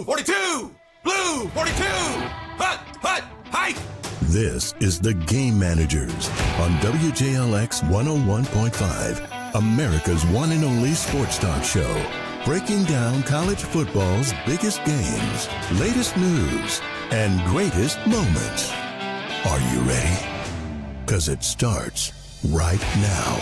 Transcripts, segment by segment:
Blue 42! Blue 42! Hut! Hut! Hike! This is The Game Managers on WJLX 101.5, America's one and only sports talk show. Breaking down college football's biggest games, latest news, and greatest moments. Are you ready? Because it starts right now.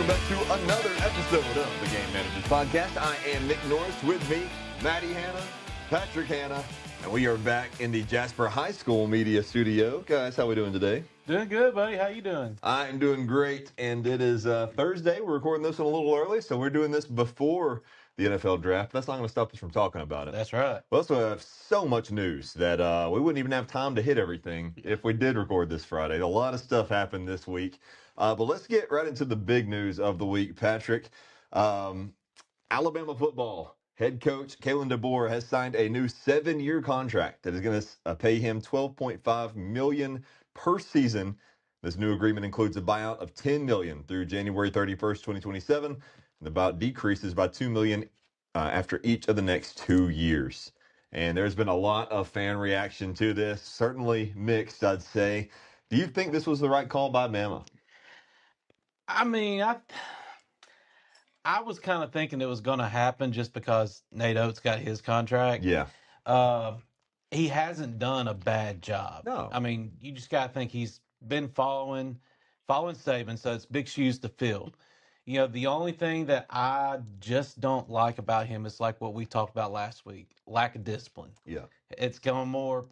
Back to another episode of the Game Managers Podcast. I am Nick Norris. With me, Maddie Hanna, Patrick Hanna, and we are back in the Jasper High School media studio. Guys, how are we doing today? Doing good, buddy. How you doing? I'm doing great, and it is Thursday. We're recording this one a little early, so we're doing this before the NFL draft. That's not going to stop us from talking about it. That's right. We also have so much news that we wouldn't even have time to hit everything if we did record this Friday. A lot of stuff happened this week. But let's get right into the big news of the week, Patrick. Alabama football head coach Kalen Deboer has signed a new 7-year contract that is going to pay him $12.5 million per season. This new agreement includes a buyout of $10 million through January 31st, 2027, and the buyout decreases by $2 million after each of the next 2 years. And there's been a lot of fan reaction to this, certainly mixed, I'd say. Do you think this was the right call by Bama? I mean, I was kind of thinking it was going to happen just because Nate Oates got his contract. Yeah. He hasn't done a bad job. No. I mean, you just got to think he's been following Saban, so it's big shoes to fill. You know, the only thing that I just don't like about him is like what we talked about last week, lack of discipline. Yeah. It's going more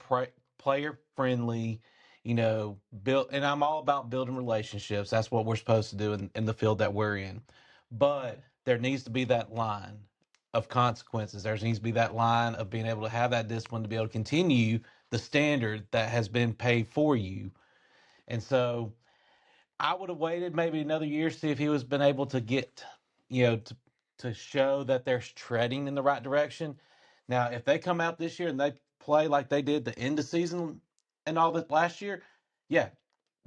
player friendly. You know, and I'm all about building relationships. That's what we're supposed to do in the field that we're in. But there needs to be that line of consequences. There needs to be that line of being able to have that discipline to be able to continue the standard that has been paid for you. And so I would have waited maybe another year to see if he was been able to get, to show that they're treading in the right direction. Now, if they come out this year and they play like they did the end of season and all that last year, yeah,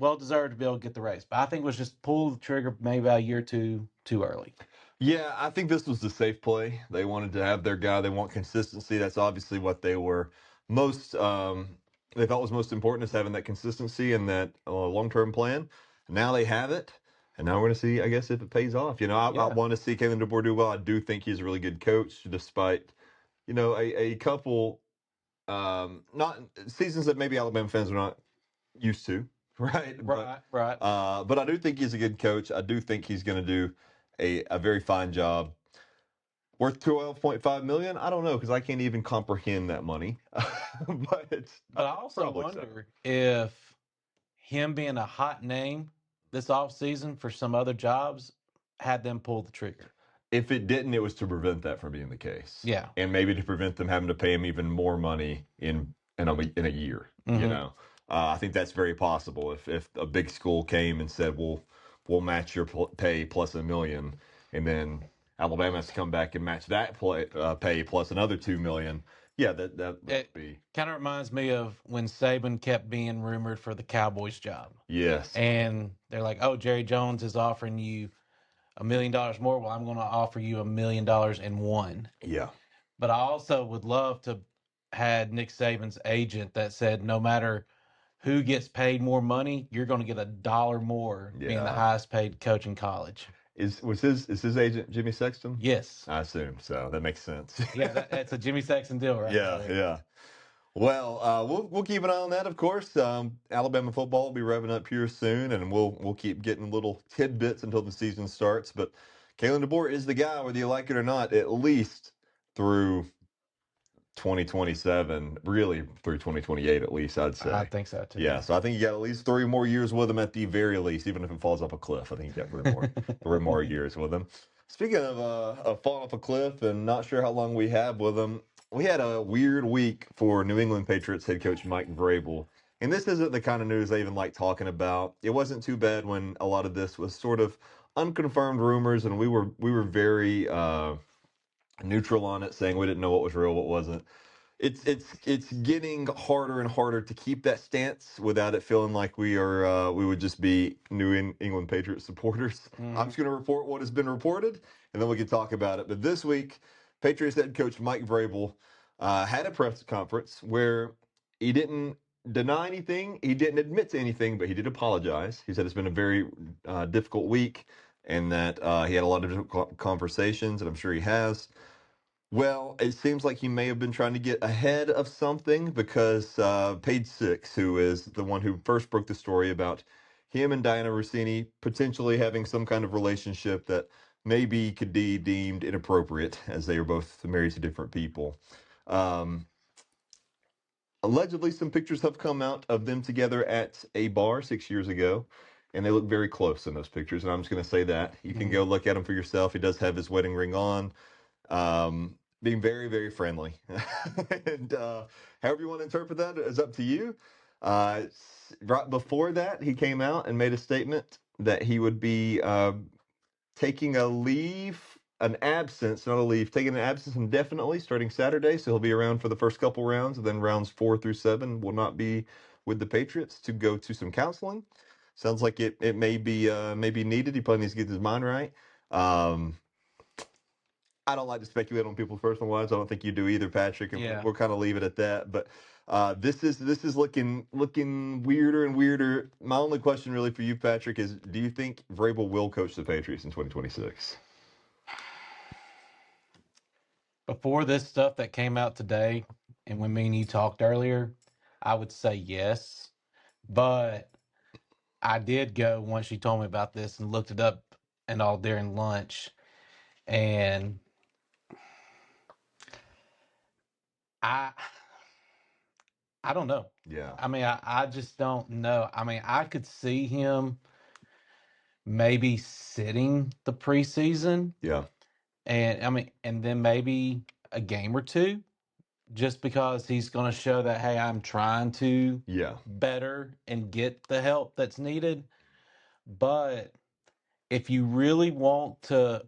well deserved to be able to get the race. But I think it was just pull the trigger maybe a year or two too early. Yeah, I think this was the safe play. They wanted to have their guy. They want consistency. That's obviously what they were most they thought was most important, is having that consistency and that long-term plan. Now they have it, and now we're going to see, I guess, if it pays off. I want to see Kalen Deboer do well. I do think he's a really good coach, despite, a couple not seasons that maybe Alabama fans are not used to, right? Right. But I do think he's a good coach. I do think he's going to do a very fine job. Worth $12.5 million? I don't know, because I can't even comprehend that money. But I also wonder if him being a hot name this offseason for some other jobs had them pull the trigger. If it didn't, it was to prevent that from being the case. Yeah. And maybe to prevent them having to pay him even more money in a year. Mm-hmm. I think that's very possible. If a big school came and said, we'll match your pay plus $1 million, and then Alabama has to come back and match that pay plus another $2 million. Yeah, that would be. Kind of reminds me of when Saban kept being rumored for the Cowboys job. Yes. And they're like, oh, Jerry Jones is offering you $1 million more. Well, I'm going to offer you $1 million and one. Yeah. But I also would love to had Nick Saban's agent that said no matter who gets paid more money, you're going to get $1 more being the highest paid coach in college. Is his agent Jimmy Sexton? Yes. I assume so. That makes sense. Yeah, that's a Jimmy Sexton deal, right? Yeah. Well, we'll keep an eye on that, of course. Alabama football will be revving up here soon, and we'll keep getting little tidbits until the season starts. But Kalen Deboer is the guy, whether you like it or not, at least through 2027, really through 2028 at least, I'd say. I think so too. Yeah, so I think you got at least 3 more years with him at the very least, even if it falls off a cliff. I think you got 3 more years with him. Speaking of falling off a cliff and not sure how long we have with him, we had a weird week for New England Patriots head coach Mike Vrabel. And this isn't the kind of news I even like talking about. It wasn't too bad when a lot of this was sort of unconfirmed rumors, and we were very neutral on it, saying we didn't know what was real, what wasn't. It's getting harder and harder to keep that stance without it feeling like we would just be England Patriots supporters. I'm just going to report what has been reported, and then we can talk about it. But this week, Patriots head coach Mike Vrabel had a press conference where he didn't deny anything, he didn't admit to anything, but he did apologize. He said it's been a very difficult week, and that he had a lot of difficult conversations, and I'm sure he has. Well, it seems like he may have been trying to get ahead of something because Page Six, who is the one who first broke the story about him and Diana Rossini potentially having some kind of relationship that maybe could be deemed inappropriate, as they are both married to different people. Um, Allegedly, some pictures have come out of them together at a bar 6 years ago, and they look very close in those pictures. And I'm just going to say that you can go look at them for yourself. He does have his wedding ring on. Being very, very friendly. And however you want to interpret that is up to you. Right before that, he came out and made a statement that he would be taking a leave, an absence, not a leave, taking an absence indefinitely starting Saturday. So he'll be around for the first couple rounds, and then rounds 4 through 7 will not be with the Patriots to go to some counseling. Sounds like it may be needed. He probably needs to get his mind right. I don't like to speculate on people's personal lives. I don't think you do either, Patrick. And Yeah. we'll kind of leave it at that. But this is looking weirder and weirder. My only question, really, for you, Patrick, is: do you think Vrabel will coach the Patriots in 2026? Before this stuff that came out today, and when me and you talked earlier, I would say yes. But I did go once you told me about this and looked it up and all during lunch. And I I don't know. Yeah, I mean, I just don't know. I mean, I could see him maybe sitting the preseason, yeah, and I mean, and then maybe a game or two, just because he's going to show that, hey, I'm trying to yeah, better and get the help that's needed. But if you really want to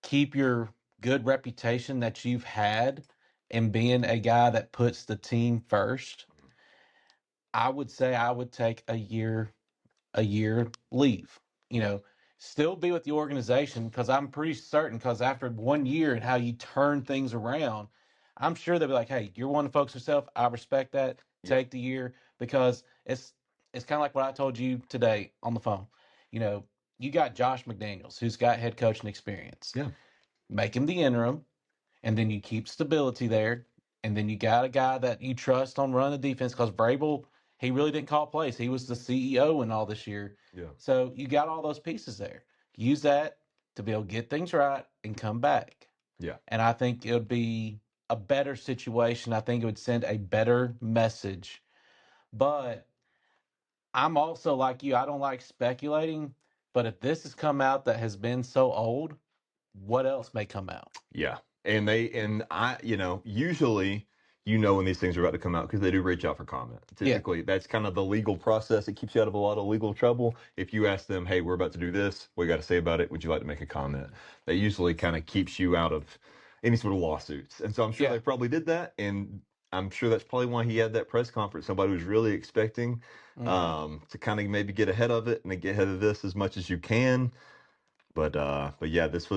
keep your good reputation that you've had in being a guy that puts the team first, I would say I would take a year leave. You know, still be with the organization, because I'm pretty certain, because after 1 year and how you turn things around, I'm sure they'll be like, hey, you're one to focus yourself. I respect that. yeah, Take the year, because it's kind of like what I told you today on the phone. You know, you got Josh McDaniels, who's got head coaching experience. yeah, Make him the interim, and then you keep stability there, and then you got a guy that you trust on running the defense, because Vrabel, he really didn't call plays. He was the CEO and all this year. yeah, So you got all those pieces there. Use that to be able to get things right and come back. yeah, And I think it would be a better situation. I think it would send a better message. But I'm also like you. I don't like speculating. But if this has come out that has been so old, what else may come out? yeah. And I, usually, when these things are about to come out because they do reach out for comment. Yeah. Typically, that's kind of the legal process. It keeps you out of a lot of legal trouble. If you ask them, hey, we're about to do this, what you got to say about it? Would you like to make a comment? That usually kind of keeps you out of any sort of lawsuits. And so I'm sure Yeah. they probably did that. And I'm sure that's probably why he had that press conference. Somebody was really expecting to kind of maybe get ahead of it and get ahead of this as much as you can. But yeah, this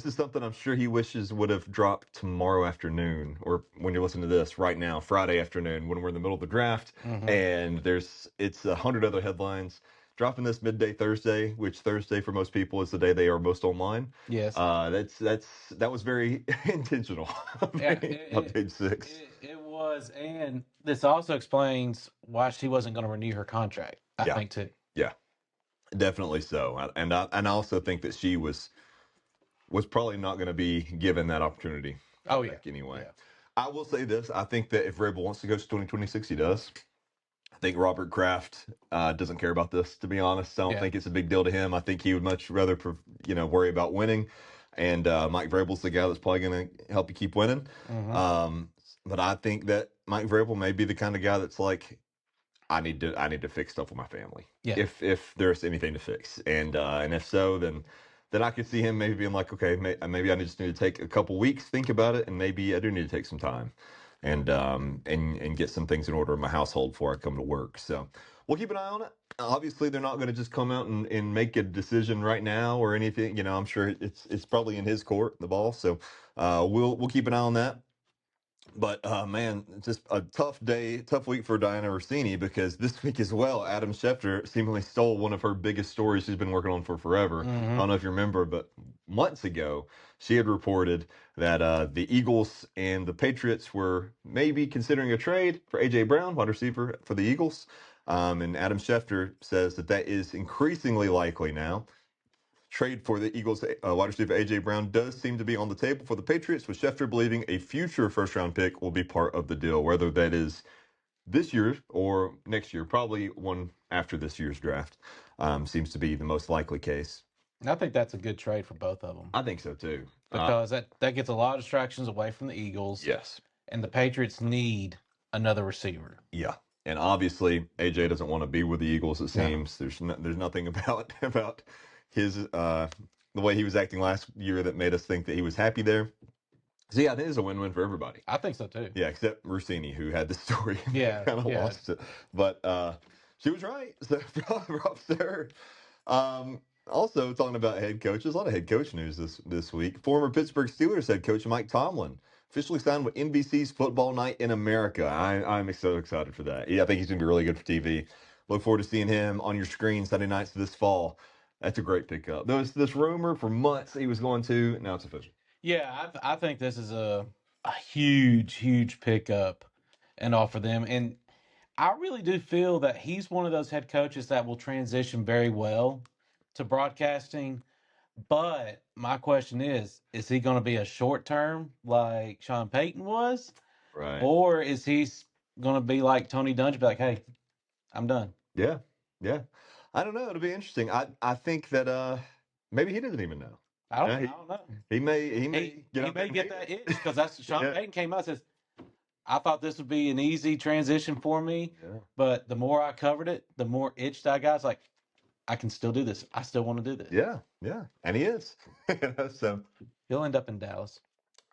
is something I'm sure he wishes would have dropped tomorrow afternoon, or when you're listening to this right now, Friday afternoon, when we're in the middle of the draft, and it's 100 other headlines. Dropping this midday Thursday, which Thursday for most people is the day they are most online. Yes. That was very intentional. Yeah, On Page Six. it was, and this also explains why she wasn't going to renew her contract. I Yeah. think too. Yeah, definitely so. And I also think that she was probably not going to be given that opportunity. Oh, yeah. Back anyway. Yeah. I will say this: I think that if Vrabel wants to go to 2026, he does. I think Robert Kraft doesn't care about this. To be honest, I don't Yeah. think it's a big deal to him. I think he would much rather, worry about winning. And Mike Vrabel's the guy that's probably going to help you keep winning. But I think that Mike Vrabel may be the kind of guy that's like, I need to fix stuff with my family. Yeah. If there's anything to fix, and if so, then then I could see him maybe being like, okay, maybe I just need to take a couple weeks, think about it, and maybe I do need to take some time and get some things in order in my household before I come to work. So we'll keep an eye on it. Obviously, they're not going to just come out and make a decision right now or anything. I'm sure it's probably in his court, the ball. So we'll keep an eye on that. But man, just a tough week for Diana Rossini, because this week as well, Adam Schefter seemingly stole one of her biggest stories she's been working on for forever. I don't know if you remember, but months ago, she had reported that the Eagles and the Patriots were maybe considering a trade for A.J. Brown, wide receiver for the Eagles. And Adam Schefter says that is increasingly likely now. Trade for the Eagles wide receiver A.J. Brown does seem to be on the table for the Patriots, with Schefter believing a future first-round pick will be part of the deal, whether that is this year or next year. Probably one after this year's draft seems to be the most likely case. I think that's a good trade for both of them. I think so, too. Because that gets a lot of distractions away from the Eagles. Yes. And the Patriots need another receiver. Yeah. And obviously, A.J. doesn't want to be with the Eagles, it seems. No. There's nothing about his the way he was acting last year that made us think that he was happy there. So yeah, I think it's a win-win for everybody. I think so too. Yeah, except Rossini, who had the story. Yeah, kind of lost it. But she was right. So props to her. Also talking about head coaches, a lot of head coach news this week. Former Pittsburgh Steelers head coach Mike Tomlin officially signed with NBC's Football Night in America. I'm so excited for that. Yeah, I think he's going to be really good for TV. Look forward to seeing him on your screen Sunday nights this fall. That's a great pickup. There was this rumor for months he was going to. Now it's official. Yeah, I think this is a huge pickup and all for them. And I really do feel that he's one of those head coaches that will transition very well to broadcasting. But my question is he going to be a short term like Sean Payton was? Right. Or is he going to be like Tony Dungy, be like, hey, I'm done? Yeah. I don't know. It'll be interesting. I think that maybe he doesn't even know. I don't know. He may get that itch, because that's Sean Payton came out and says, I thought this would be an easy transition for me, but the more I covered it, the more itched I got. It's like, I can still do this. I still want to do this. Yeah, and he is. So he'll end up in Dallas.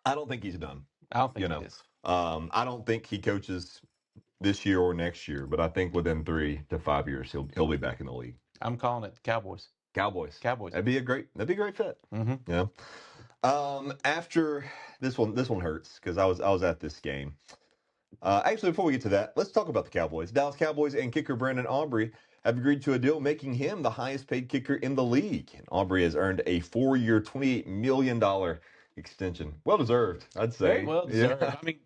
I don't think he's done. I don't think he is. I don't think he coaches this year or next year, but I think within 3 to 5 years he'll be back in the league. I'm calling it Cowboys. Cowboys. That'd be a great fit. Mm-hmm. Yeah. After this one hurts because I was at this game. Actually, before we get to that, let's talk about the Cowboys. Dallas Cowboys and kicker Brandon Aubrey have agreed to a deal making him the highest paid kicker in the league. And Aubrey has earned a 4-year, $28 million extension. Well deserved, I'd say. Very well deserved. Yeah. I mean,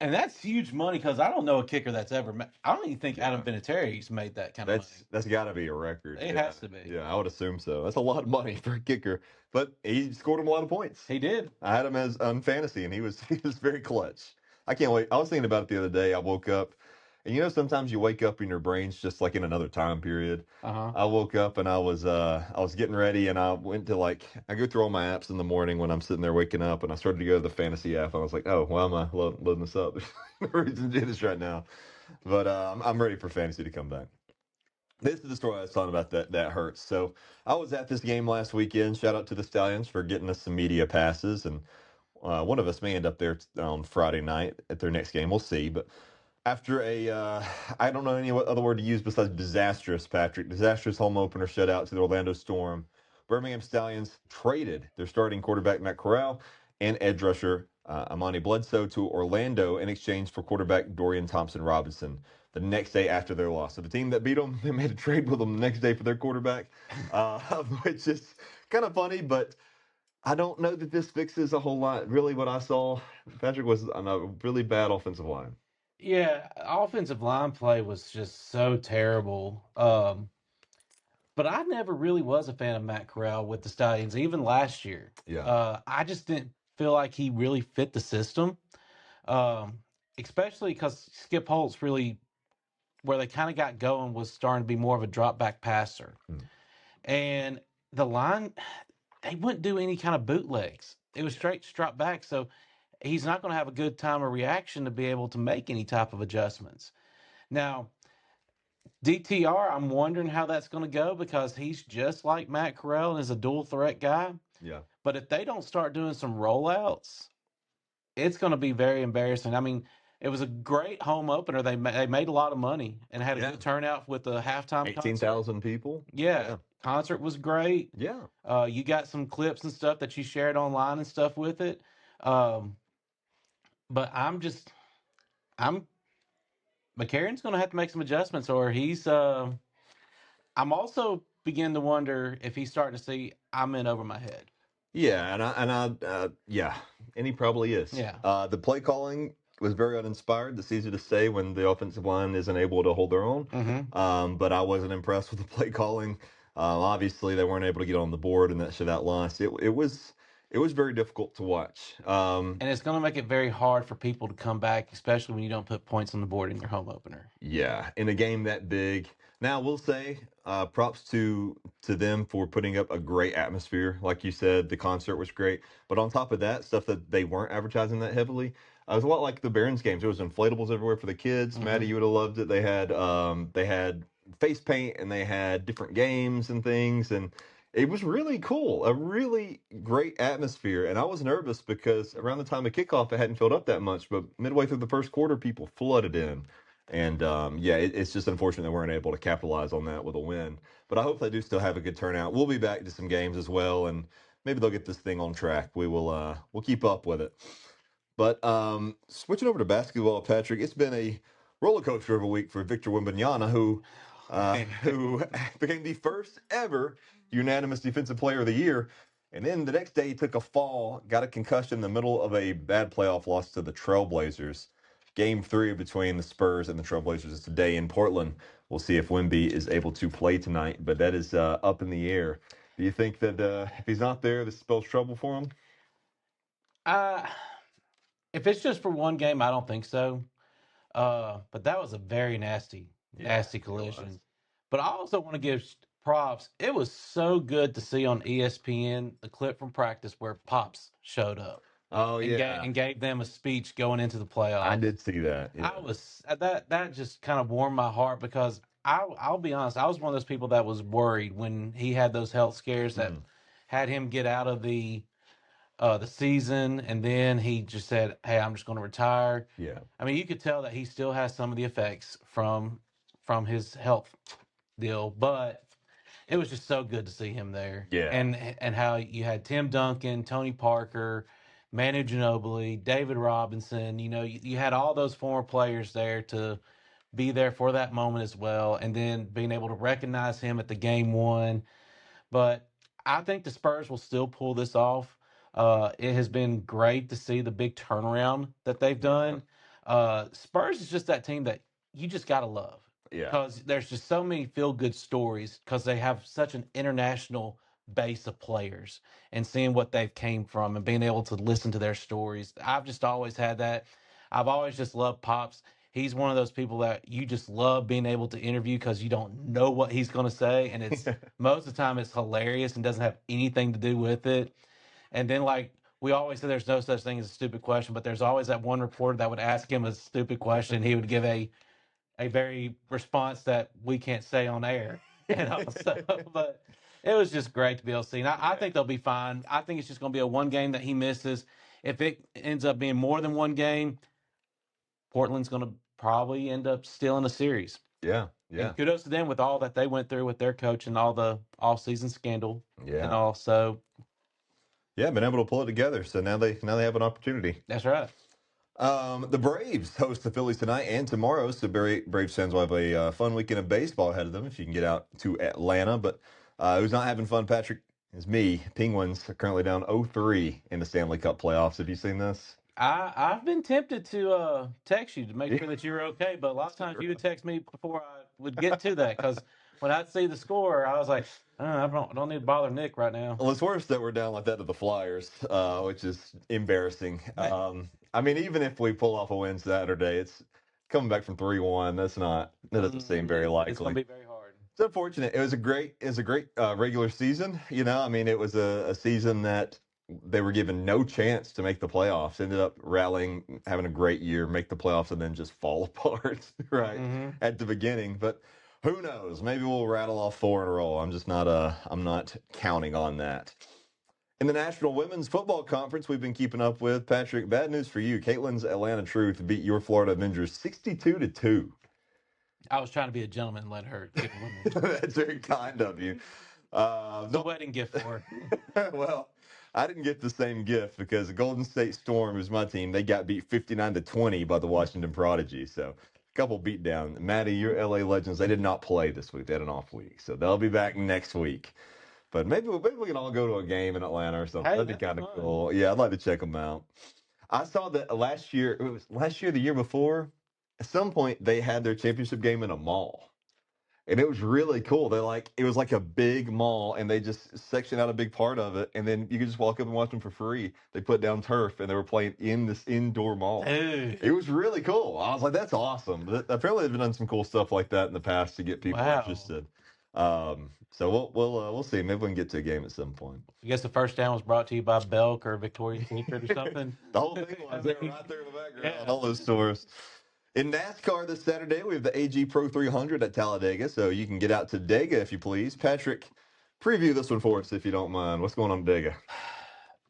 and that's huge money, because I don't know a kicker that's ever made. I don't even think Adam Vinatieri's made that kind of money. That's got to be a record. It has to be. Yeah, I would assume so. That's a lot of money for a kicker, but he scored him a lot of points. He did. I had him as on fantasy, and he was very clutch. I can't wait. I was thinking about it the other day. I woke up, and sometimes you wake up and your brain's just like in another time period. I woke up and I was getting ready, and I went to I go through all my apps in the morning when I'm sitting there waking up, and I started to go to the fantasy app. And I was like, oh, why am I loading this up? There's no reason to do this right now, but I'm ready for fantasy to come back. This is the story I was talking about that hurts. So I was at this game last weekend. Shout out to the Stallions for getting us some media passes, and one of us may end up there on Friday night at their next game. We'll see, but. After I don't know any other word to use besides disastrous home opener shutout to the Orlando Storm, Birmingham Stallions traded their starting quarterback Matt Corral and edge rusher Amani Bledsoe to Orlando in exchange for quarterback Dorian Thompson-Robinson the next day after their loss. So the team that beat them, they made a trade with them the next day for their quarterback, which is kind of funny, but I don't know that this fixes a whole lot. Really what I saw, Patrick, was a really bad offensive line. Yeah, offensive line play was just so terrible. But I never really was a fan of Matt Corral with the Stallions, even last year. Yeah. I just didn't feel like he really fit the system, especially because Skip Holtz really, where they kind of got going, was starting to be more of a drop back passer. And the line, they wouldn't do any kind of bootlegs. It was straight drop back. So he's not going to have a good time of reaction to be able to make any type of adjustments. Now, DTR, I'm wondering how that's going to go because he's just like Matt Corral and is a dual threat guy. Yeah. But if they don't start doing some rollouts, it's going to be very embarrassing. I mean, it was a great home opener. They made a lot of money and had a Yeah. good turnout with the halftime concert. 18,000 people. Yeah, concert was great. Yeah. You got some clips and stuff that you shared online and stuff with it. Um, but I'm McCarron's going to have to make some adjustments, or he's. I'm also beginning to wonder if he's starting to see I'm in over my head. Yeah, yeah, and he probably is. Yeah. The play calling was very uninspired. It's easy to say when the offensive line isn't able to hold their own. Mm-hmm. But I wasn't impressed with the play calling. Obviously, they weren't able to get on the board, and that shutout loss. It was very difficult to watch. And it's going to make it very hard for people to come back, especially when you don't put points on the board in your home opener. Yeah, in a game that big. Now, we'll say props to them for putting up a great atmosphere. Like you said, the concert was great. But on top of that, stuff that they weren't advertising that heavily, it was a lot like the Barons games. There was inflatables everywhere for the kids. Mm-hmm. Maddie, you would have loved it. They had face paint and they had different games and things, and it was really cool. A really great atmosphere. And I was nervous because around the time of kickoff, it hadn't filled up that much. But midway through the first quarter, people flooded in. And yeah, it's just unfortunate they weren't able to capitalize on that with a win. But I hope they do still have a good turnout. We'll be back to some games as well, and maybe they'll get this thing on track. We'll keep up with it. But switching over to basketball, Patrick, it's been a roller coaster of a week for Victor Wembanyama, who became the first ever unanimous Defensive Player of the Year. And then the next day, he took a fall, got a concussion in the middle of a bad playoff loss to the Trailblazers. Game 3 between the Spurs and the Trailblazers is today in Portland. We'll see if Wemby is able to play tonight, but that is up in the air. Do you think that if he's not there, this spells trouble for him? If it's just for one game, I don't think so. But that was a very nasty collision. But I also want to give props. It was so good to see on ESPN the clip from practice where Pops showed up. Oh, and gave them a speech going into the playoffs. I did see that. Yeah. I was that just kind of warmed my heart because I'll be honest, I was one of those people that was worried when he had those health scares that had him get out of the season, and then he just said, "Hey, I'm just going to retire." Yeah. I mean, you could tell that he still has some of the effects from his health deal, but it was just so good to see him there. Yeah. And how you had Tim Duncan, Tony Parker, Manu Ginobili, David Robinson. You know, you had all those former players there to be there for that moment as well, and then being able to recognize him at the game one. But I think the Spurs will still pull this off. It has been great to see the big turnaround that they've done. Spurs is just that team that you just got to love. Yeah. Because there's just so many feel-good stories because they have such an international base of players and seeing what they've came from and being able to listen to their stories. I've just always had that. I've always just loved Pops. He's one of those people that you just love being able to interview because you don't know what he's going to say. And it's most of the time it's hilarious and doesn't have anything to do with it. And then, like, we always say there's no such thing as a stupid question, but there's always that one reporter that would ask him a stupid question. He would give a very response that we can't say on air. But it was just great to be able to see. And I think they'll be fine. I think it's just going to be a one game that he misses. If it ends up being more than one game, Portland's going to probably end up stealing a series. Yeah. And kudos to them with all that they went through with their coach and all the off-season scandal. Yeah. And also, been able to pull it together. So now they have an opportunity. that's right. The Braves host the Phillies tonight and tomorrow, so Braves fans will have a fun weekend of baseball ahead of them if you can get out to Atlanta. But who's not having fun, Patrick, is me. Penguins are currently down 0-3 in the Stanley Cup playoffs. Have you seen this? I've been tempted to text you to make sure that you're okay, but a lot of times you would text me before I would get to that because when I'd see the score, I was like, I don't need to bother Nick right now. Well, it's worse that we're down like that to the Flyers, which is embarrassing. I mean, even if we pull off a win Saturday, it's coming back from 3-1. That doesn't seem very likely. It's going to be very hard. It's unfortunate. It was a great regular season. You know, I mean, it was a season that they were given no chance to make the playoffs. Ended up rallying, having a great year, make the playoffs, and then just fall apart right at the beginning. But Who knows? Maybe we'll rattle off 4 in a row. I'm not counting on that. In the National Women's Football Conference we've been keeping up with, Patrick, bad news for you. Caitlin's Atlanta Truth beat your Florida Avengers 62-2. I was trying to be a gentleman and let her get a win. That's very kind of you. It's a wedding gift for her. Well, I didn't get the same gift because the Golden State Storm, who's my team, they got beat 59-20 by the Washington Prodigy. So a couple beat down. Maddie, your LA Legends, they did not play this week. They had an off week. So they'll be back next week. But maybe we can all go to a game in Atlanta or something. Hey, That'd be kind of cool. Yeah, I'd like to check them out. I saw that the year before, at some point they had their championship game in a mall. And it was really cool. It was like a big mall, and they just sectioned out a big part of it, and then you could just walk up and watch them for free. They put down turf, and they were playing in this indoor mall. Dude. It was really cool. I was like, "That's awesome." Apparently, they've done some cool stuff like that in the past to get people interested. So we'll see. Maybe we can get to a game at some point. I guess the first down was brought to you by Belk or Victoria's Secret or something. The whole thing was they were right there in the background. Yeah. All those stores. In NASCAR this Saturday, we have the AG Pro 300 at Talladega, so you can get out to Dega if you please. Patrick, preview this one for us if you don't mind. What's going on at Dega?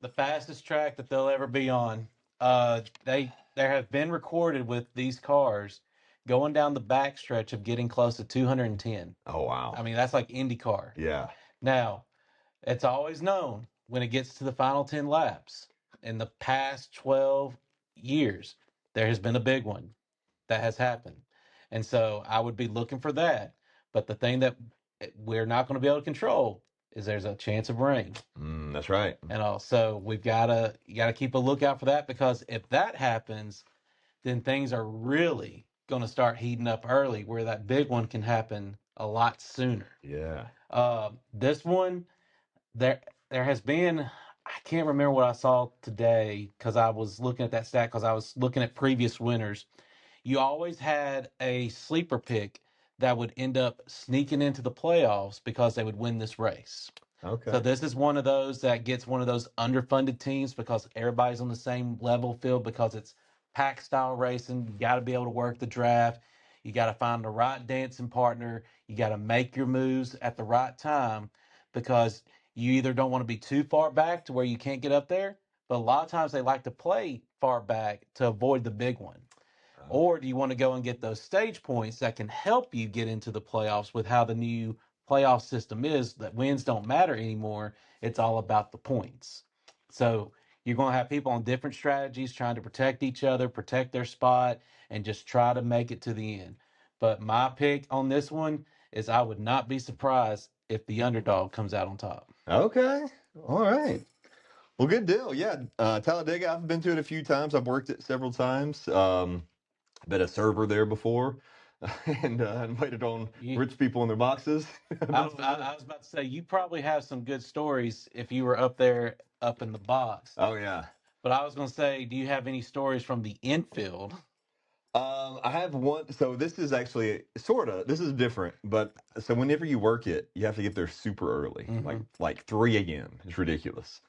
The fastest track that they'll ever be on. There have been recorded with these cars going down the backstretch of getting close to 210. Oh, wow. I mean, that's like IndyCar. Yeah. Now, it's always known when it gets to the final 10 laps. In the past 12 years, there has been a big one that has happened. And so I would be looking for that. But the thing that we're not going to be able to control is there's a chance of rain. That's right. And also you gotta keep a lookout for that, because if that happens, then things are really going to start heating up early, where that big one can happen a lot sooner. Yeah. This one, there has been, I can't remember what I saw today because I was looking at that stat because I was looking at previous winners. You always had a sleeper pick that would end up sneaking into the playoffs because they would win this race. Okay. So this is one of those that gets one of those underfunded teams because everybody's on the same level field, because it's pack style racing. You got to be able to work the draft. You got to find the right dancing partner. You got to make your moves at the right time, because you either don't want to be too far back to where you can't get up there, but a lot of times they like to play far back to avoid the big one. Or do you want to go and get those stage points that can help you get into the playoffs with how the new playoff system is, that wins don't matter anymore. It's all about the points. So you're going to have people on different strategies trying to protect each other, protect their spot, and just try to make it to the end. But my pick on this one is I would not be surprised if the underdog comes out on top. Okay. All right. Well, good deal. Yeah. Talladega, I've been to it a few times. I've worked it several times. Been a server there before, and waited on rich people in their boxes. I was about to say, you probably have some good stories if you were up there, up in the box. Oh, yeah. But I was going to say, do you have any stories from the infield? I have one. So this is actually this is different, but so whenever you work it, you have to get there super early, like 3 a.m. It's ridiculous.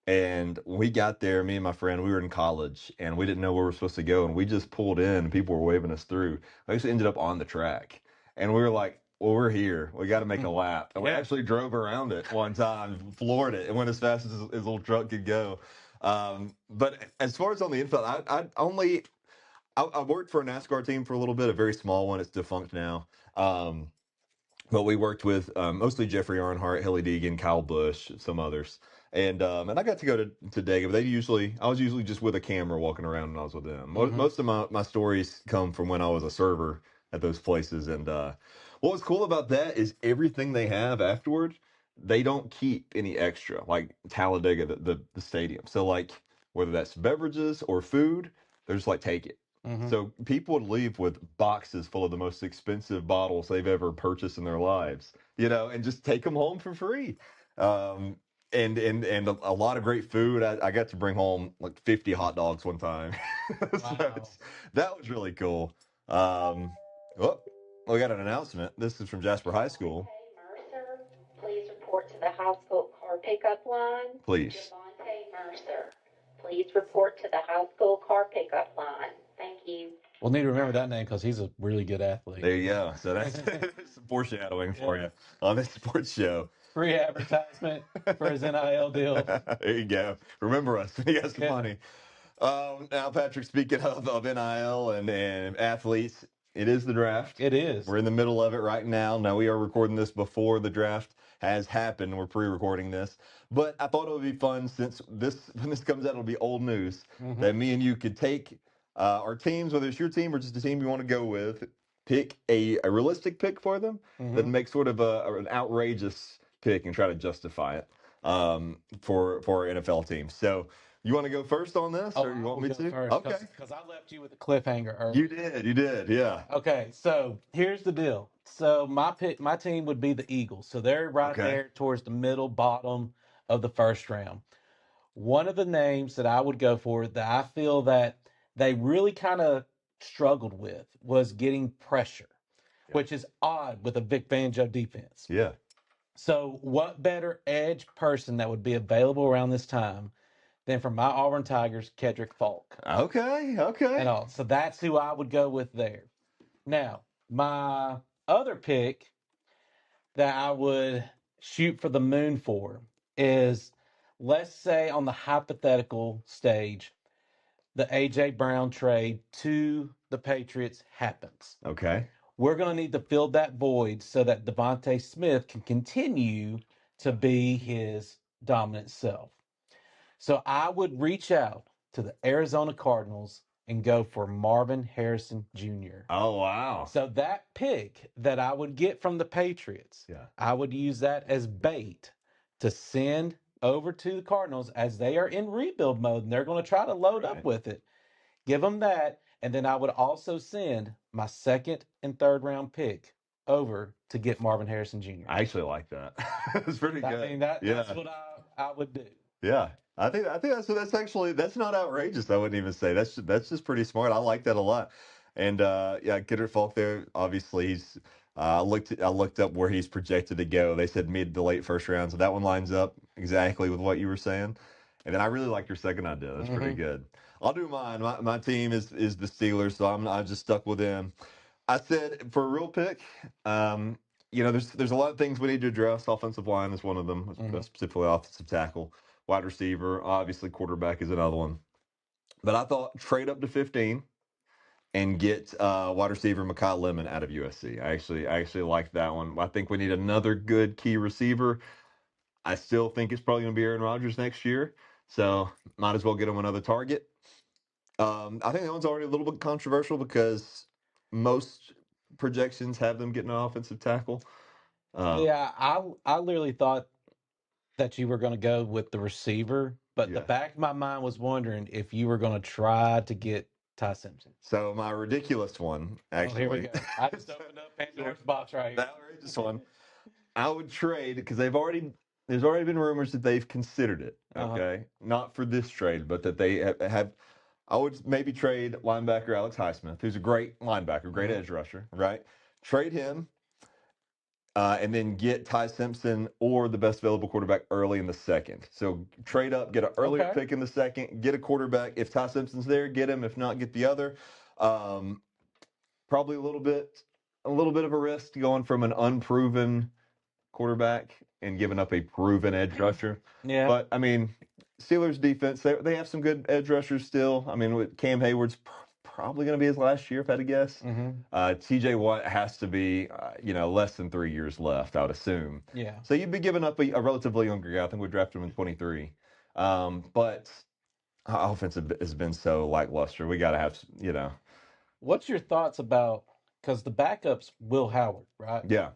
And when we got there, me and my friend, we were in college, and we didn't know where we were supposed to go, and we just pulled in, and people were waving us through. We actually ended up on the track, and we were like, well, we're here. We got to make a lap. And we actually drove around it one time, floored it, and went as fast as his little truck could go. But as far as on the infield, I worked for a NASCAR team for a little bit, a very small one. It's defunct now. But we worked with mostly Jeffrey Earnhardt, Hilly Deegan, Kyle Busch, some others. And I got to go to Dega, but I was usually just with a camera walking around when I was with them. Most of my stories come from when I was a server at those places. And what was cool about that is everything they have afterward, they don't keep any extra, like Talladega, the stadium. So like whether that's beverages or food, they're just like, take it. So people would leave with boxes full of the most expensive bottles they've ever purchased in their lives, and just take them home for free. And a lot of great food. I got to bring home like 50 hot dogs one time. So that was really cool. Oh, we got an announcement. This is from Jasper High School. Mercer, please report to the high school car pickup line. Please. Javante Mercer, please report to the high school car pickup line. Thank you. We'll need to remember that name because he's a really good athlete. There you go. So that's some foreshadowing for you on this sports show. Free advertisement for his NIL deal. There you go. Remember us. You got some Yeah. money. Now, Patrick, speaking of NIL and athletes, it is the draft. It is. We're in the middle of it right now. Now, we are recording this before the draft has happened. We're pre-recording this. But I thought it would be fun since when this comes out, it'll be old news, that me and you could take our teams, whether it's your team or just a team you want to go with, pick a realistic pick for them, then make sort of an outrageous pick and try to justify it for our NFL team. So you want to go first on this, or you want me to? Okay. Because I left you with a cliffhanger earlier. You did, yeah. Okay, so here's the deal. So my team would be the Eagles. So they're right there towards the middle bottom of the first round. One of the names that I would go for that I feel that they really kind of struggled with was getting pressure, which is odd with a Vic Fangio defense. Yeah. So what better edge person that would be available around this time than from my Auburn Tigers, Kedrick Falk? Okay. And all. So that's who I would go with there. Now, my other pick that I would shoot for the moon for is, let's say on the hypothetical stage, the A.J. Brown trade to the Patriots happens. Okay. We're going to need to fill that void so that Devontae Smith can continue to be his dominant self. So I would reach out to the Arizona Cardinals and go for Marvin Harrison Jr. Oh, wow. So that pick that I would get from the Patriots, I would use that as bait to send over to the Cardinals as they are in rebuild mode and they're going to try to load up with it. Give them that, and then I would also send my second and third round pick over to get Marvin Harrison Jr. I actually like that. It's pretty good. I mean, that's what I would do. Yeah. I think that's not outrageous. I wouldn't even say that's just pretty smart. I like that a lot. And Kedrick Falk there. Obviously, he's I looked up where he's projected to go. They said mid to late first round, so that one lines up exactly with what you were saying. And then I really like your second idea. That's pretty good. I'll do mine. My team is the Steelers, so I just stuck with them. I said for a real pick, there's a lot of things we need to address. Offensive line is one of them, specifically offensive tackle. Wide receiver, obviously quarterback is another one. But I thought trade up to 15 and get wide receiver Mekhi Lemon out of USC. I actually like that one. I think we need another good key receiver. I still think it's probably going to be Aaron Rodgers next year, so might as well get him another target. I think that one's already a little bit controversial because most projections have them getting an offensive tackle. I literally thought that you were going to go with the receiver, but the back of my mind was wondering if you were going to try to get Ty Simpson. So my ridiculous one, actually. Here we go. I just opened up Pandora's box right here. That outrageous one. I would trade because there's already been rumors that they've considered it. Okay, not for this trade, but that they have. I would maybe trade linebacker Alex Highsmith, who's a great linebacker, great edge rusher, right? Trade him. And then get Ty Simpson or the best available quarterback early in the second. So trade up, get an earlier pick in the second, get a quarterback. If Ty Simpson's there, get him. If not, get the other. Probably a little bit of a risk going from an unproven quarterback and giving up a proven edge rusher. Yeah. But I mean, Steelers defense, they have some good edge rushers still. I mean, with Cam Hayward's probably going to be his last year, if I had to guess. T.J. Watt has to be, less than 3 years left, I would assume. Yeah. So you'd be giving up a relatively younger guy. I think we drafted him in 23. But our offense has been so lackluster. We got to have, What's your thoughts about, because the backup's Will Howard, right? Yeah.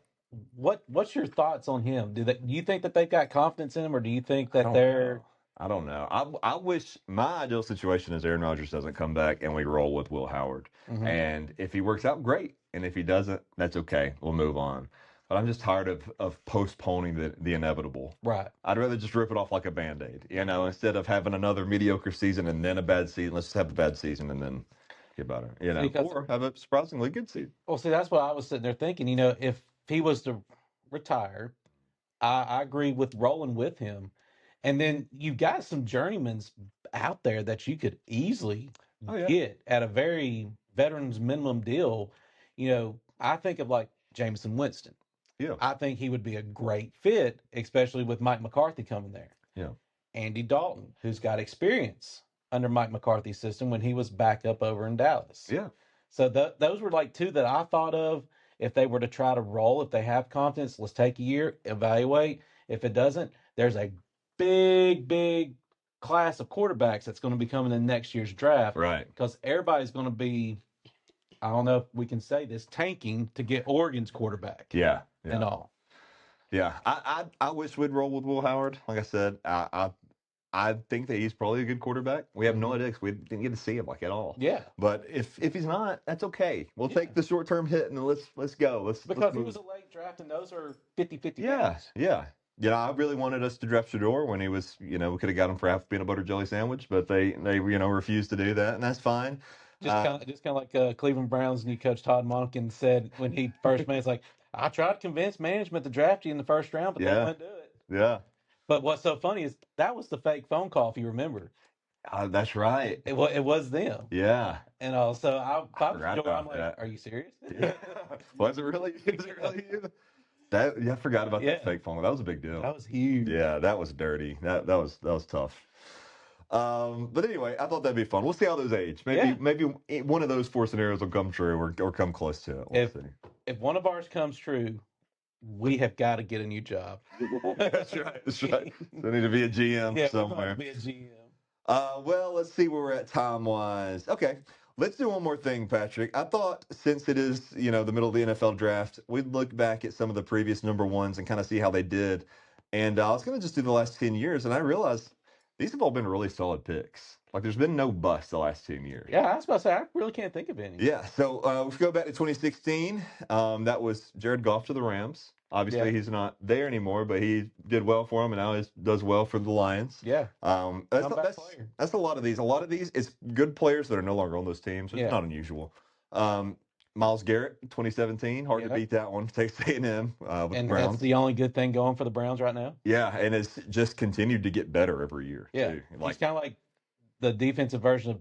What's your thoughts on him? Do you think that they've got confidence in him, or do you think that they're... I don't know. I wish my ideal situation is Aaron Rodgers doesn't come back and we roll with Will Howard. And if he works out, great. And if he doesn't, that's okay. We'll move on. But I'm just tired of postponing the inevitable. Right. I'd rather just rip it off like a Band-Aid, instead of having another mediocre season and then a bad season. Let's just have a bad season and then get better, or have a surprisingly good season. Well, see, that's what I was sitting there thinking. If he was to retire, I agree with rolling with him. And then you've got some journeymans out there that you could easily get at a very veterans minimum deal, I think of like Jameson Winston. Yeah. I think he would be a great fit, especially with Mike McCarthy coming there. Yeah. Andy Dalton, who's got experience under Mike McCarthy's system when he was back up over in Dallas. Yeah. So those were like two that I thought of if they were to try to roll. If they have confidence, let's take a year, evaluate. If it doesn't, there's a big class of quarterbacks that's going to be coming in next year's draft. Right. Because everybody's going to be, I don't know if we can say this, tanking to get Oregon's quarterback. Yeah. And all. Yeah. I wish we'd roll with Will Howard. Like I said, I think that he's probably a good quarterback. We have no idea because we didn't get to see him like at all. Yeah. But if he's not, that's okay. We'll take the short term hit and let's go. Because he was a late draft and those are 50-50 Yeah. guys. Yeah. I really wanted us to draft Shador when he was, we could have got him for half a peanut butter jelly sandwich, but they refused to do that, and that's fine. Just kind of like Cleveland Browns new coach Todd Monken said when he first made. It's like, I tried to convince management to draft you in the first round, but they wouldn't do it. Yeah. But what's so funny is that was the fake phone call, if you remember. That's right. It was them. Yeah. And also, I forgot about like, that. are you serious? Yeah. Was it really? Is it really you? I forgot about that fake phone. That was a big deal. That was huge. Yeah, that was dirty. That was tough. But anyway, I thought that'd be fun. We'll see how those age. Maybe one of those four scenarios will come true or come close to it. We'll see. If one of ours comes true, we have got to get a new job. That's right. So I need to be a GM somewhere. Be a GM. Well, let's see where we're at time-wise. Okay, let's do one more thing, Patrick. I thought since it is, the middle of the NFL draft, we'd look back at some of the previous number ones and kind of see how they did. And I was going to just do the last 10 years, and I realized these have all been really solid picks. Like, there's been no bust the last 10 years. Yeah, I was about to say, I really can't think of any. Yeah, so if we go back to 2016, that was Jared Goff to the Rams. Obviously, he's not there anymore, but he did well for him, and now he does well for the Lions. Yeah. That's a lot of these. A lot of these, it's good players that are no longer on those teams. It's not unusual. Myles Garrett, 2017, hard to beat that one. Texas A&M with the Browns. That's the only good thing going for the Browns right now. Yeah, and it's just continued to get better every year. Yeah, too. he's kind of like the defensive version of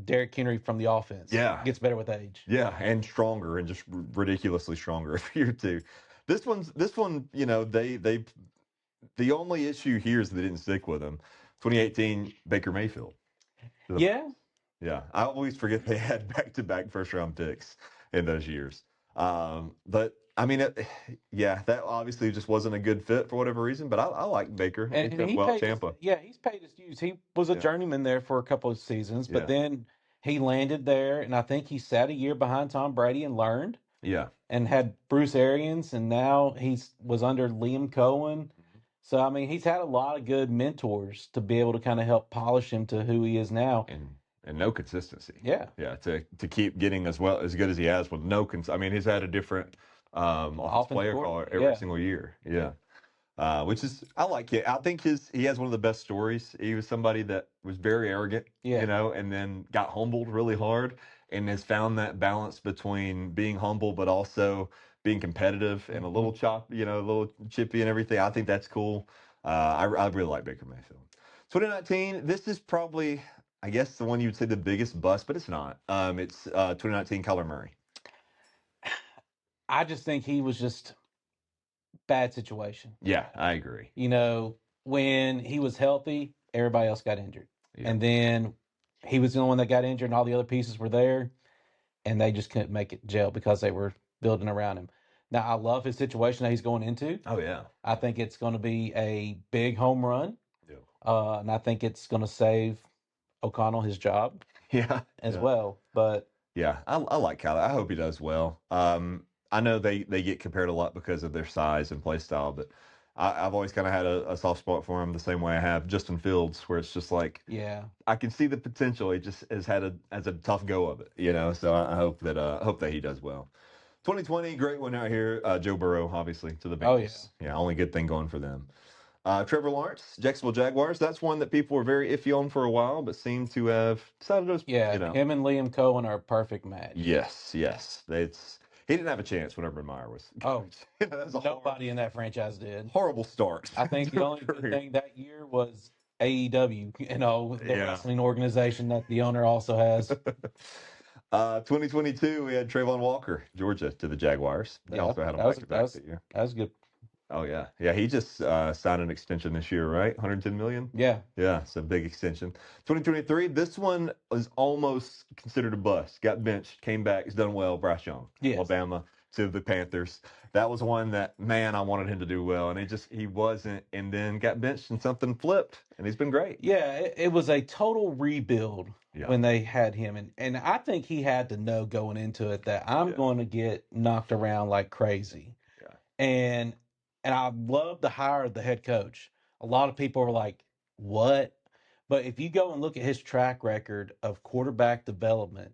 Derrick Henry from the offense. Yeah. Gets better with age. Yeah, and stronger, and just ridiculously stronger every year too. This one, the only issue here is they didn't stick with him. 2018, Baker Mayfield. Yeah. Yeah, I always forget they had back-to-back first-round picks in those years. But I mean, that obviously just wasn't a good fit for whatever reason. But I like Baker. And he well, paid Tampa. he's paid his dues. He was a journeyman there for a couple of seasons, but then he landed there, and I think he sat a year behind Tom Brady and learned. Yeah. And had Bruce Arians, and now was under Liam Cohen. So, I mean, he's had a lot of good mentors to be able to kind of help polish him to who he is now. And no consistency. Yeah. Yeah, to keep getting as good as he has with no I mean, he's had a different offensive player caller every single year. Yeah. Which is, I like it. I think he has one of the best stories. He was somebody that was very arrogant, and then got humbled really hard and has found that balance between being humble but also being competitive and a little a little chippy and everything. I think that's cool. I really like Baker Mayfield. 2019, this is probably, I guess, the one you would say the biggest bust, but it's not. It's 2019 Kyler Murray. I just think he was just bad situation. Yeah, I agree. When he was healthy, everybody else got injured. Yeah. And then he was the only one that got injured and all the other pieces were there, and they just couldn't make it gel because they were building around him. Now, I love his situation that he's going into. Oh, yeah. I think it's going to be a big home run. Yeah. And I think it's going to save O'Connell his job as well. But yeah, I like Kyler. I hope he does well. I know they get compared a lot because of their size and play style, but I've always kind of had a soft spot for him the same way I have Justin Fields, where it's just like, I can see the potential. He just has had a tough go of it, So I hope that he does well. 2020, great one out here. Joe Burrow, obviously, to the Bengals. Oh, yeah, only good thing going for them. Trevor Lawrence, Jacksonville Jaguars. That's one that people were very iffy on for a while, but seem to have decided to. Him and Liam Cohen are a perfect match. Yes. He didn't have a chance when Urban Meyer was. Oh, nobody in that franchise did. Horrible start. I think the only good thing that year was AEW, the wrestling organization that the owner also has. 2022, we had Trayvon Walker, Georgia, to the Jaguars. They also had him back-to-back that year. That was good. Oh yeah, yeah. He just signed an extension this year, right? 110 million. Yeah. Yeah, so big extension. 2023. This one was almost considered a bust. Got benched, came back, has done well. Bryce Young, Yes. Alabama to the Panthers. That was one that, man, I wanted him to do well, and he wasn't, and then got benched and something flipped, and he's been great. Yeah, it was a total rebuild Yeah. when they had him, and I think he had to know going into it that I'm going to get knocked around like crazy. Yeah. And I love the hire of the head coach. A lot of people are like, "What?" But if you go and look at his track record of quarterback development,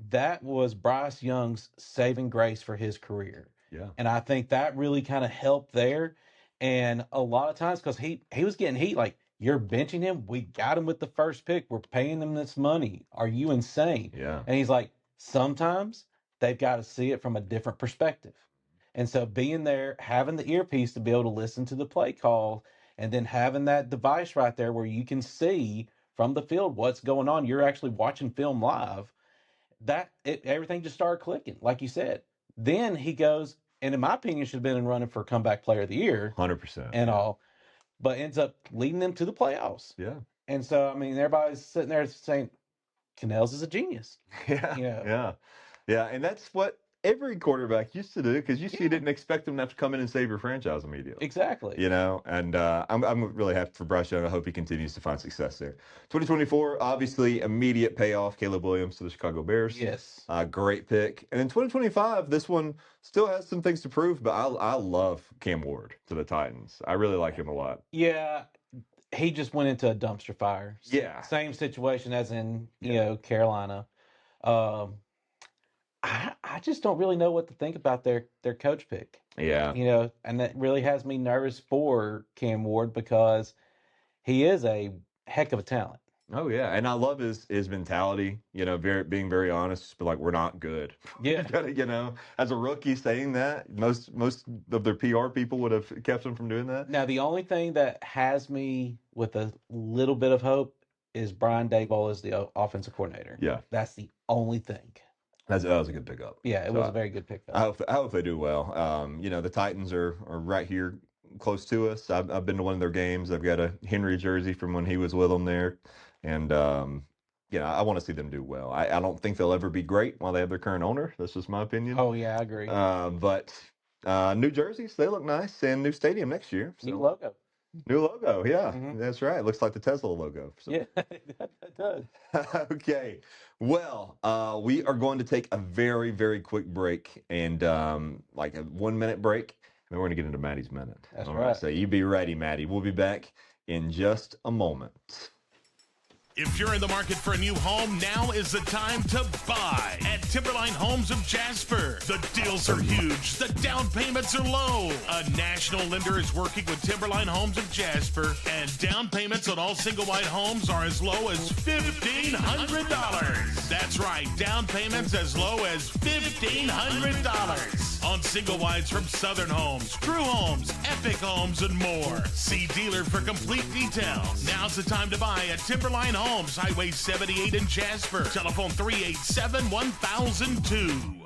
that was Bryce Young's saving grace for his career. Yeah. And I think that really kind of helped there. And a lot of times, because he was getting heat, like, you're benching him. We got him with the first pick. We're paying him this money. Are you insane? Yeah. And he's like, sometimes they've got to see it from a different perspective. And so being there, having the earpiece to be able to listen to the play call, and then having that device right there where you can see from the field what's going on. You're actually watching film live. Everything just started clicking, like you said. Then he goes, and in my opinion, should have been in running for comeback player of the year 100%. and all, but ends up leading them to the playoffs. Yeah. And so, I mean, everybody's sitting there saying, Cannell's is a genius. Yeah. Yeah. Yeah. Yeah. And that's what every quarterback used to do, because you didn't expect them to have to come in and save your franchise immediately. Exactly. You know, and I'm really happy for Bryce Young. I hope he continues to find success there. 2024, obviously, immediate payoff. Caleb Williams to the Chicago Bears. Yes. Great pick. And then 2025, this one still has some things to prove, but I love Cam Ward to the Titans. I really like him a lot. Yeah. He just went into a dumpster fire. Yeah. Same situation as in, Carolina. I just don't really know what to think about their coach pick. Yeah. And that really has me nervous for Cam Ward because he is a heck of a talent. Oh yeah, and I love his mentality. Being very honest, but like, we're not good. Yeah. As a rookie saying that, most of their PR people would have kept him from doing that. Now, the only thing that has me with a little bit of hope is Brian Daboll as the offensive coordinator. Yeah, that's the only thing. That was a good pickup. Yeah, it was a very good pickup. I hope they do well. The Titans are right here close to us. I've been to one of their games. I've got a Henry jersey from when he was with them there. And, I want to see them do well. I don't think they'll ever be great while they have their current owner. That's just my opinion. Oh, yeah, I agree. But new jerseys, they look nice. And new stadium next year. So. New logo. New logo, yeah. Mm-hmm. That's right. Looks like the Tesla logo. So. Yeah, that does. Okay. Well, we are going to take a very, very quick break, and like a 1 minute break. And then we're going to get into Maddie's Minute. That's All right. So you be ready, Maddie. We'll be back in just a moment. If you're in the market for a new home, now is the time to buy at Timberline Homes of Jasper. The deals are huge. The down payments are low. A national lender is working with Timberline Homes of Jasper, and down payments on all single-wide homes are as low as $1,500. That's right, down payments as low as $1,500 on single-wides from Southern Homes, True Homes, Epic Homes, and more. See dealer for complete details. Now's the time to buy at Timberline Homes, Highway 78 in Jasper. Telephone 387-1002.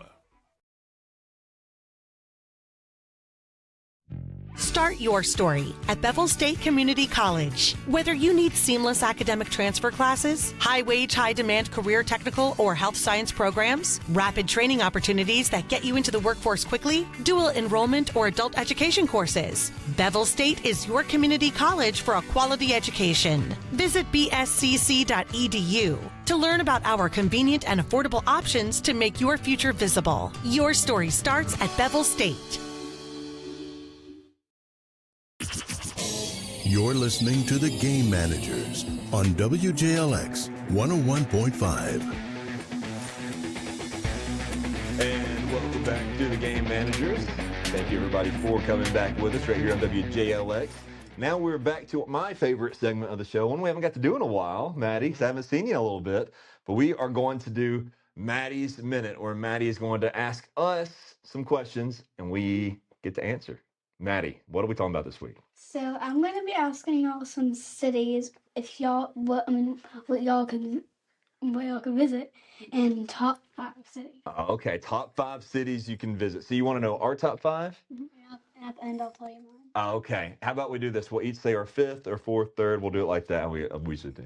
Start your story at Bevel State Community College. Whether you need seamless academic transfer classes, high-wage, high-demand career technical or health science programs, rapid training opportunities that get you into the workforce quickly, dual enrollment or adult education courses, Bevel State is your community college for a quality education. Visit bscc.edu to learn about our convenient and affordable options to make your future visible. Your story starts at Bevel State. You're listening to The Game Managers on WJLX 101.5. And welcome back to The Game Managers. Thank you, everybody, for coming back with us right here on WJLX. Now we're back to my favorite segment of the show, one we haven't got to do in a while, Maddie, because I haven't seen you in a little bit. But we are going to do Maddie's Minute, where Maddie is going to ask us some questions, and we get to answer. Maddie, what are we talking about this week? So I'm going to be asking y'all some cities if y'all what y'all can well, could visit in top 5 cities. Okay, top 5 cities you can visit. So you want to know our top 5? And at the end, I'll tell you mine. Okay. How about we do this? We'll each say our fifth or fourth, third. We'll do it like that. And we should do.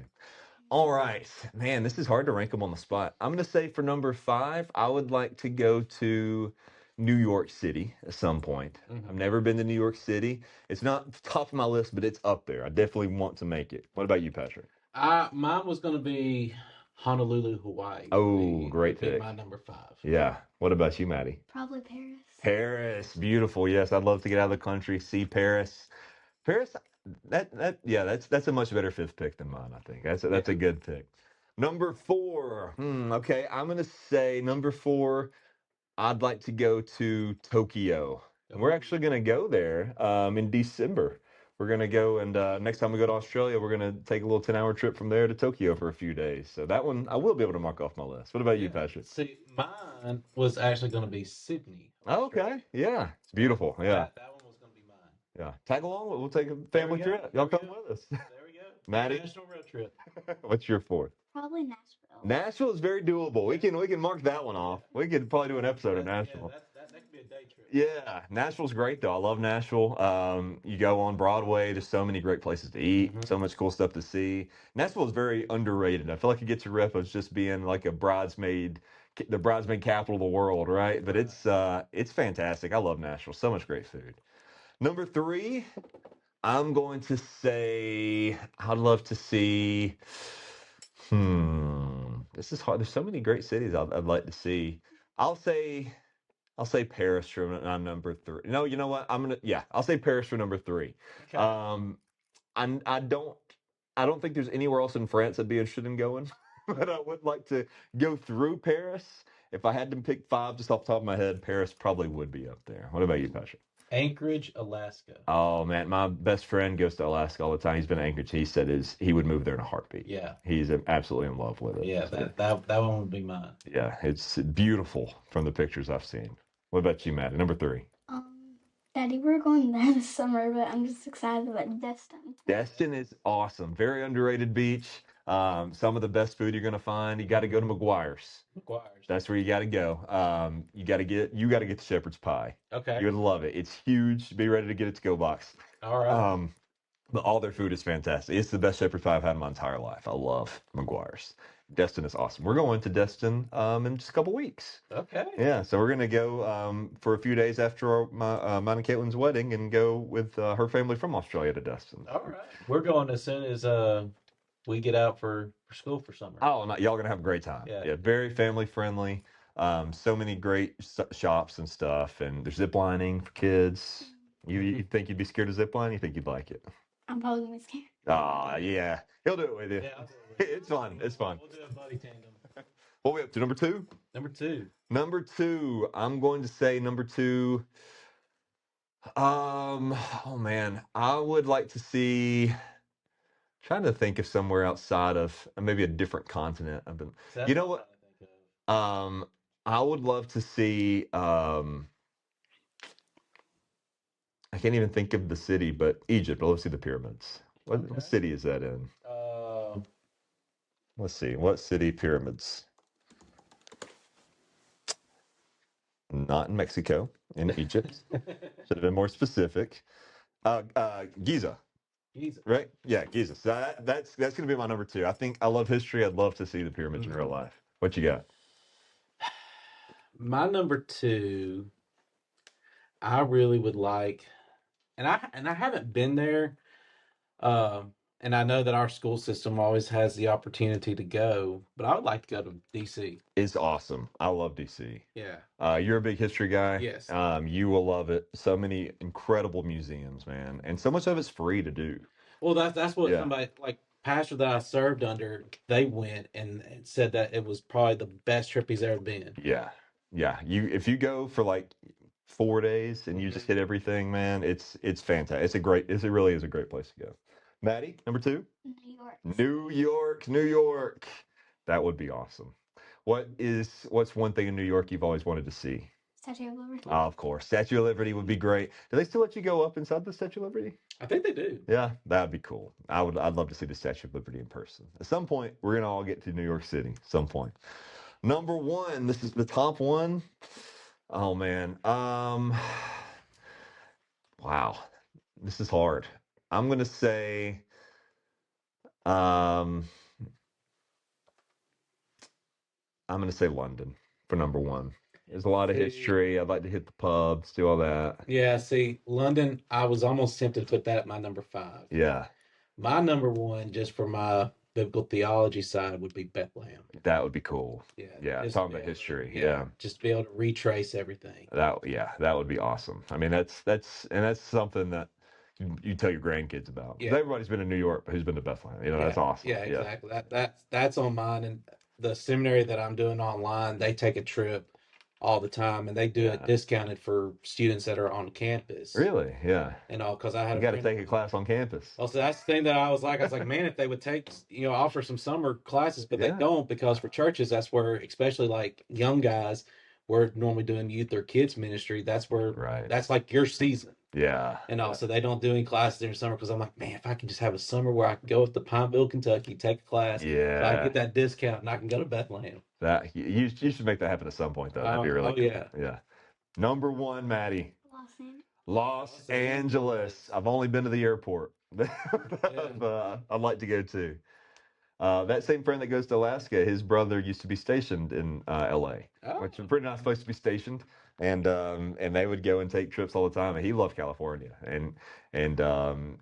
All right. Man, this is hard to rank them on the spot. I'm going to say for number 5, I would like to go to New York City at some point. I've never been to New York City. It's not top of my list, but it's up there. I definitely want to make it. What about you, Patrick? Mine was going to be Honolulu, Hawaii. Oh, great would be pick. my number 5. Yeah. What about you, Maddie? Probably Paris. Paris, beautiful. Yes, I'd love to get out of the country, see Paris. Paris, that's a much better fifth pick than mine. I think that's a good pick. Number 4. Okay, I'm gonna say number 4. I'd like to go to Tokyo. And we're actually gonna go there in December. We're gonna go and next time we go to Australia, we're gonna take a little 10-hour trip from there to Tokyo for a few days. So that one I will be able to mark off my list. What about you, Patrick? See, mine was actually going to be Sydney. Okay, yeah, it's beautiful. Yeah. That one was going to be mine. Yeah. Tag along. We'll take a family There we go. trip. Y'all There come we go. with us. There we go. Maddie? National road trip. What's your 4th? Probably Nashville. Nashville is very doable. We can mark that one off. We could probably do an episode of Nashville. That could be a day trip. Yeah, Nashville's great though. I love Nashville. You go on Broadway. There's so many great places to eat. So much cool stuff to see. Nashville is very underrated. I feel like it gets a rep as just being like the bridesmaid capital of the world, right? But it's fantastic. I love Nashville. So much great food. Number 3, I'm going to say I'd love to see. This is hard. There's so many great cities I'd like to see. I'll say Paris for number 3. No, you know what? I'll say Paris for number 3. Okay. I don't think there's anywhere else in France I'd be interested in going, but I would like to go through Paris. If I had to pick 5 just off the top of my head, Paris probably would be up there. What about you, Patrick? Anchorage, Alaska. Oh man, my best friend goes to Alaska all the time. He's been in Anchorage. He said he would move there in a heartbeat. Yeah. He's absolutely in love with it. Yeah, that one would be mine. Yeah, it's beautiful from the pictures I've seen. What about you, Matt? Number 3. Daddy, we're going there this summer, but I'm just excited about Destin. Destin is awesome. Very underrated beach. Some of the best food you're gonna find. You got to go to McGuire's. That's where you got to go. You got to get the shepherd's pie. Okay. You would love it. It's huge. Be ready to get it to go box. All right. But all their food is fantastic. It's the best shepherd's pie I've had in my entire life. I love McGuire's. Destin is awesome. We're going to Destin in just a couple weeks. Okay. Yeah, so we're gonna go for a few days after mine and Caitlin's wedding, and go with her family from Australia to Destin. All right. We're going as soon as we get out for school for summer. Oh, y'all gonna have a great time. Yeah, very family friendly. So many great shops and stuff, and there's zip lining for kids. You think you'd be scared of zip line? You think you'd like it? I'm probably gonna be scared. Ah, yeah, he'll do it with you. Yeah, I'll do it with you. It's fun. It's fun. We'll do a buddy tandem. What are we up to? Number 2? Number 2. Number 2. I'm going to say number 2. Oh man, I would like to see. Trying to think of somewhere outside of maybe a different continent. You know what? I would love to see. I can't even think of the city, but Egypt. Let's see the pyramids. What city is that in? Let's see. What city pyramids? Not in Mexico. In Egypt. Should have been more specific. Giza. Giza. Right? Yeah, Giza. So that's going to be my number 2. I love history. I'd love to see the pyramids in real life. What you got? My number 2, I really would like, and I haven't been there, and I know that our school system always has the opportunity to go, but I would like to go to DC. It's awesome. I love DC. Yeah. You're a big history guy. Yes. You will love it. So many incredible museums, man, and so much of it's free to do. Well, that's what somebody like pastor that I served under. They went and said that it was probably the best trip he's ever been. Yeah. If you go for like 4 days and you just hit everything, man, it's fantastic. It really is a great place to go. Maddie, number 2? New York. That would be awesome. What's one thing in New York you've always wanted to see? Statue of Liberty. Oh, of course. Statue of Liberty would be great. Do they still let you go up inside the Statue of Liberty? I think they do. Yeah, that'd be cool. I'd love to see the Statue of Liberty in person. At some point, we're gonna all get to New York City. At some point. Number one, this is the top one. Oh man. Wow. This is hard. I'm gonna say I'm gonna say London for number one. There's a lot of history. I'd like to hit the pubs, do all that. Yeah, see, London, I was almost tempted to put that at my number 5. Yeah, My number 1, just for my biblical theology side, would be Bethlehem. that would be cool. Yeah, Yeah, just talking to be about able to- history. Yeah. just to be able to retrace everything. That would be awesome. I mean, that's something that you tell your grandkids about. 'Cause Yeah. everybody's been to New York, but who's been to Bethlehem? You know, that's awesome. Yeah, exactly. That's on mine. And the seminary that I'm doing online, they take a trip all the time, and they do it discounted for students that are on campus. Really? Yeah. And all, because I had You got to take a class on campus. Also, that's the thing that I was like, man, if they would take, offer some summer classes, but they Yeah. don't, because for churches, that's where, especially like young guys, we're normally doing youth or kids ministry. That's where, Right. that's like your season. Yeah. And also, they don't do any classes during summer, because I'm like, man, if I can just have a summer where I can go up to Pineville, Kentucky, take a class, so I Yeah. can get that discount, and I can go to Bethlehem. That you should make that happen at some point, though. That'd be really cool. Yeah. Yeah. Number one, Maddie. Los Angeles. Los Angeles. I've only been to the airport. I'd like to go too. That same friend that goes to Alaska, his brother used to be stationed in LA, which is a pretty nice place to be stationed. And they would go and take trips all the time. And he loved California. And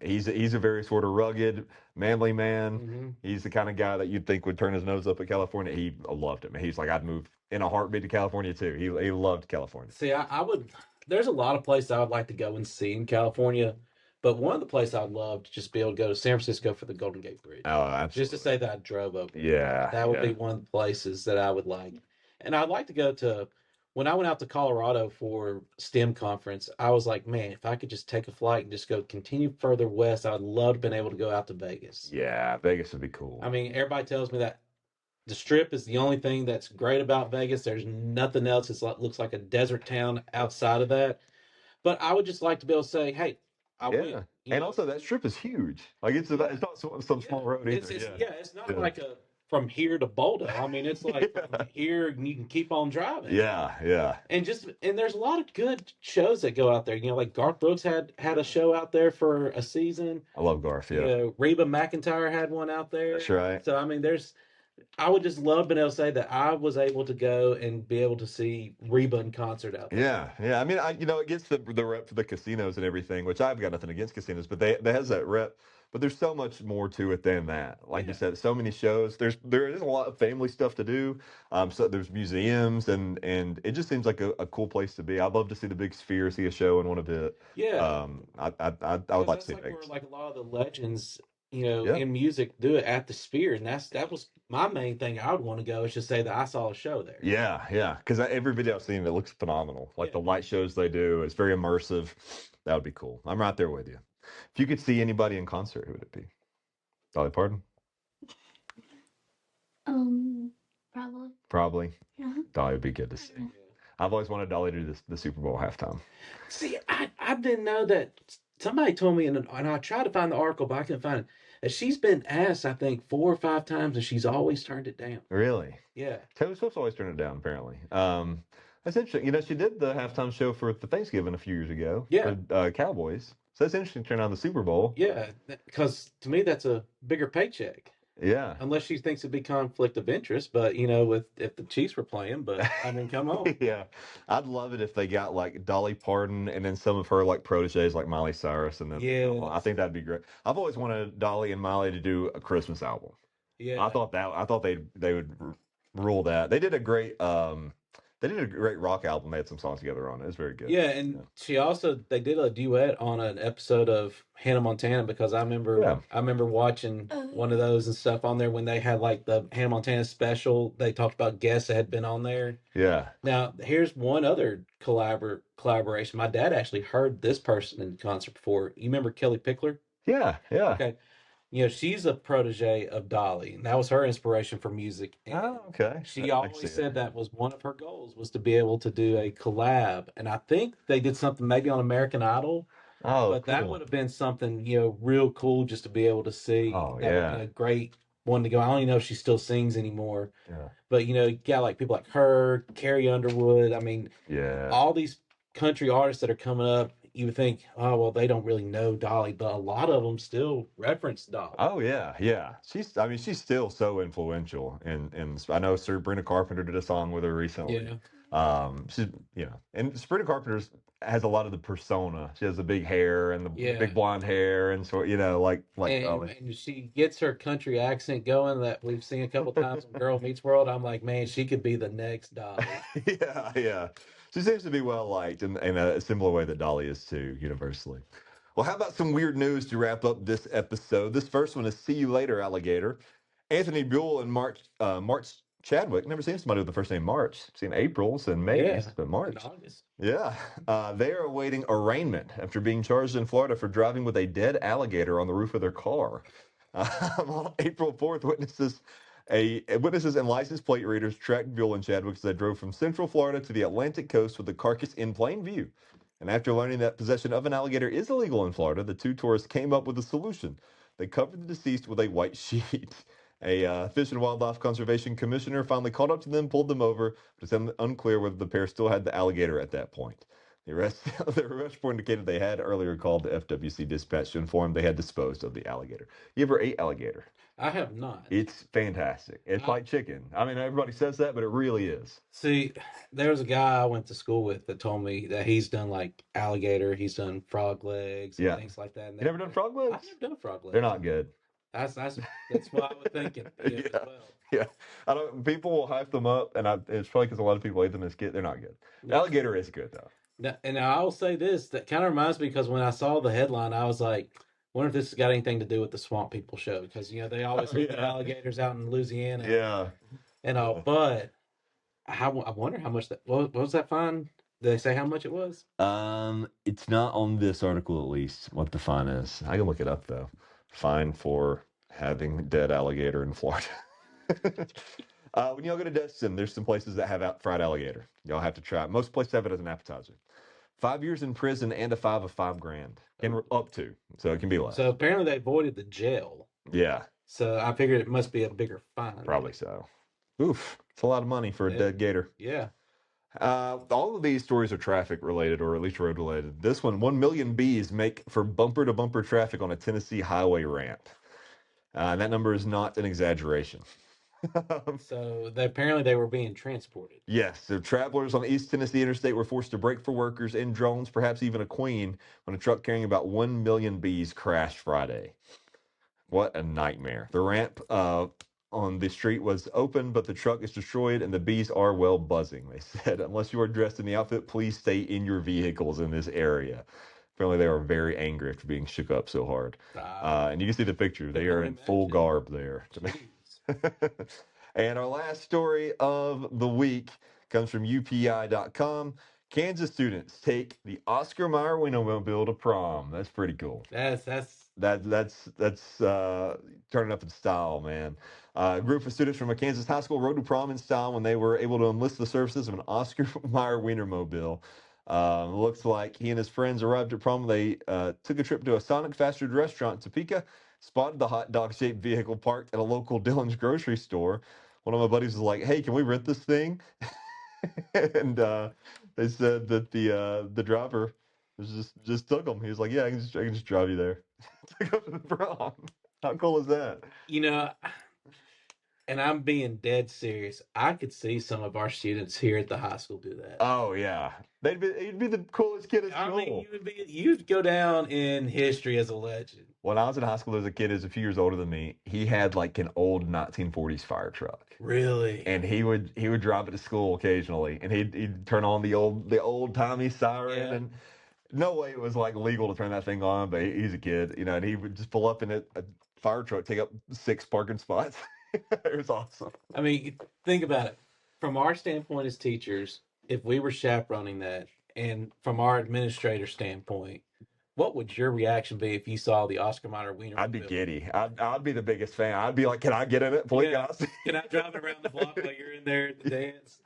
he's a very sort of rugged, manly man. Mm-hmm. He's the kind of guy that you'd think would turn his nose up at California. He loved it. Man, he's like, I'd move in a heartbeat to California too. He loved California. See, I would. There's a lot of places I would like to go and see in California, but one of the places I'd love to just be able to go to San Francisco for the Golden Gate Bridge. Oh, absolutely. Just to say that I drove over. Yeah. That would be one of the places that I would like. And I'd like to go to, when I went out to Colorado for STEM conference, I was like, man, if I could just take a flight and just go continue further west, I'd love to been able to go out to Vegas. Yeah, Vegas would be cool. I mean, everybody tells me that the Strip is the only thing that's great about Vegas. There's nothing else. It looks like a desert town outside of that. But I would just like to be able to say, hey, I went. You And know? also that strip is huge. Like it's not some small road either. It's not like a from here to Boulder. I mean, it's like from here and you can keep on driving. Yeah. And there's a lot of good shows that go out there. Like Garth Brooks had a show out there for a season. I love Garth. Yeah. Reba McEntire had one out there. That's right. So I mean, I would just love being able to say that I was able to go and be able to see Reba in concert out there. Yeah. I mean, it gets the rep for the casinos and everything, which I've got nothing against casinos, but they has that rep. But there's so much more to it than that. Like you said, so many shows. There is a lot of family stuff to do. So there's museums and it just seems like a cool place to be. I'd love to see the big Sphere, see a show in one of it. Yeah. I would like to see like Vegas. where like a lot of the legends, in music do it at the Sphere, and that was my main thing. I would want to go is just say that I saw a show there. Yeah. Because every video I've seen, it looks phenomenal. Like the light shows they do, it's very immersive. That would be cool. I'm right there with you. If you could see anybody in concert, who would it be? Dolly Parton? Probably. Yeah. Dolly would be good to see. I've always wanted Dolly to do the Super Bowl halftime. See, I didn't know that. Somebody told me, and I tried to find the article, but I couldn't find it, that she's been asked, I think, 4 or 5 times, and she's always turned it down. Really? Yeah. Taylor Swift's always turned it down, apparently. That's interesting. She did the halftime show for the Thanksgiving a few years ago. Yeah. For Cowboys. So that's interesting to turn on the Super Bowl. Yeah, because to me, that's a bigger paycheck. Yeah. Unless she thinks it'd be conflict of interest, but if the Chiefs were playing, but I mean, come on. Yeah. I'd love it if they got like Dolly Parton and then some of her like proteges like Miley Cyrus and then I think that'd be great. I've always wanted Dolly and Miley to do a Christmas album. Yeah. I thought they would rule that. They did a great rock album. They had some songs together on it. It was very good. Yeah, and they did a duet on an episode of Hannah Montana, because I remember watching one of those and stuff on there when they had like the Hannah Montana special. They talked about guests that had been on there. Yeah. Now, here's one other collaboration. My dad actually heard this person in concert before. You remember Kelly Pickler? Yeah. Okay. she's a protege of Dolly, and that was her inspiration for music. And Oh, okay. she I can always see it. said that was one of her goals was to be able to do a collab. And I think they did something maybe on American Idol, Oh, but that cool. would have been something, real cool just to be able to see. Oh, That would have been yeah. a great one to go. I don't even know if she still sings anymore, Yeah. but you got like people like her, Carrie Underwood. I mean, Yeah. all these country artists that are coming up, you would think, oh well, they don't really know Dolly, but a lot of them still reference Dolly. Oh yeah, yeah. She's still so influential, and I know Sabrina Carpenter did a song with her recently. Yeah, She's and Sabrina Carpenter has a lot of the persona. She has the big hair and the yeah. big blonde hair, and so like And, and she gets her country accent going that we've seen a couple times on Girl Meets World. I'm like, man, she could be the next Dolly. yeah, yeah. She seems to be well liked in a similar way that Dolly is too, universally. Well, how about some weird news to wrap up this episode? This first one is "See You Later, Alligator." Anthony Buell and March Chadwick. Never seen somebody with the first name March. Seen April's and May's, Yeah, but in March. August. Yeah, they are awaiting arraignment after being charged in Florida for driving with a dead alligator on the roof of their car. On April 4th, witnesses and license plate readers tracked Buell and Chadwick as they drove from Central Florida to the Atlantic coast with the carcass in plain view. And after learning that possession of an alligator is illegal in Florida, the two tourists came up with a solution. They covered the deceased with a white sheet. A Fish and Wildlife Conservation Commissioner finally caught up to them, pulled them over, but it's unclear whether the pair still had the alligator at that point. The arrest report indicated they had earlier called the FWC dispatch to inform they had disposed of the alligator. You ever ate alligator? I have not. It's fantastic. It's like chicken. I mean, everybody says that, but it really is. See, there was a guy I went to school with that told me that he's done like alligator, he's done frog legs and Yeah. things like that. And You never done frog legs? I've never done frog legs. They're not good. That's what I was thinking. Yeah. As well. Yeah, I don't. People will hype them up, and it's probably because a lot of people ate them as kids. They're not good. Alligator is good though. Now, and I will say this, that kind of reminds me because when I saw the headline, I was like, wonder if this has got anything to do with the Swamp People show because they always have the alligators out in Louisiana. Yeah, and all. But I wonder how much what was that fine? Did they say how much it was? It's not on this article at least. What the fine is? I can look it up though. Fine for having dead alligator in Florida. When y'all go to Destin, there's some places that have fried alligator. Y'all have to try it. Most places have it as an appetizer. 5 years in prison and a fine of $5,000. And up to. So it can be less. So apparently they avoided the jail. Yeah. So I figured it must be a bigger fine. Probably so. Oof. It's a lot of money for a dead gator. Yeah. All of these stories are traffic related or at least road related. This one, 1 million bees make for bumper to bumper traffic on a Tennessee highway ramp. And that number is not an exaggeration. So apparently they were being transported. Yes, so travelers on the East Tennessee Interstate were forced to brake for workers in drones, perhaps even a queen, when a truck carrying about 1 million bees crashed Friday. What a nightmare. The ramp on the street was open, but the truck is destroyed and the bees are well buzzing. They said, unless you are dressed in the outfit, please stay in your vehicles in this area. Apparently, they are very angry after being shook up so hard. And you can see the picture. They are in full garb there. And our last story of the week comes from UPI.com. Kansas students take the Oscar Mayer Wienermobile to prom. That's pretty cool. That's Turning up in style, man. A group of students from a Kansas high school rode to prom in style when they were able to enlist the services of an Oscar Mayer Wienermobile. Looks like he and his friends arrived at prom. They took a trip to a Sonic fast food restaurant in Topeka, spotted the hot dog-shaped vehicle parked at a local Dillon's grocery store. One of my buddies was like, "Hey, can we rent this thing?" And they said that the driver was just took them. He was like, "Yeah, I can just drive you there to go to the prom." How cool is that? And I'm being dead serious. I could see some of our students here at the high school do that. Oh yeah, he'd be the coolest kid at school. I mean, you'd go down in history as a legend. When I was in high school, there was a kid who's a few years older than me. He had like an old 1940s fire truck. Really? And he would drive it to school occasionally, and he'd turn on the old timey siren. Yeah. And no way it was like legal to turn that thing on, but he's a kid, and he would just pull up in a fire truck, take up 6 parking spots. It was awesome. I mean, think about it. From our standpoint as teachers, if we were chaperoning that, and from our administrator standpoint, What would your reaction be if you saw the Oscar Mayer wiener? I'd be giddy. I'd be the biggest fan. I'd be like, can I get in it, please? Yeah. Can I drive it around the block while you're in there at the dance?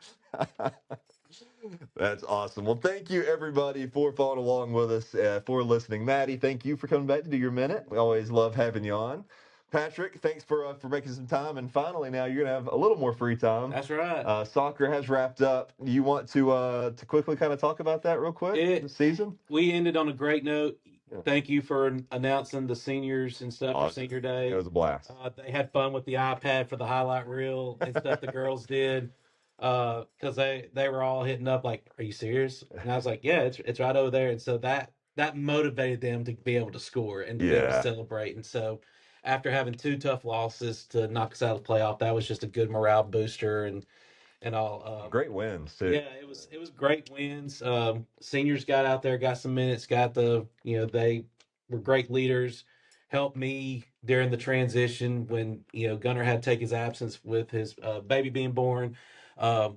That's awesome. Well, thank you everybody for following along with us, for listening. Maddie, thank you for coming back to do your minute. We always love having you on. Patrick, thanks for making some time. And finally, now you're gonna have a little more free time. That's right. Soccer has wrapped up. You want to quickly kind of talk about that real quick? The season. We ended on a great note. Yeah. Thank you for announcing the seniors and stuff for Senior Day. It was a blast. They had fun with the iPad for the highlight reel and stuff the girls did. Because they were all hitting up like, "Are you serious?" And I was like, "Yeah, it's right over there." And so that motivated them to be able to score and to be able to celebrate. And so after having 2 tough losses to knock us out of the playoff, that was just a good morale booster and all. Great wins too. Yeah, it was great wins. Seniors got out there, got some minutes, got they were great leaders. Helped me during the transition when Gunnar had to take his absence with his baby being born.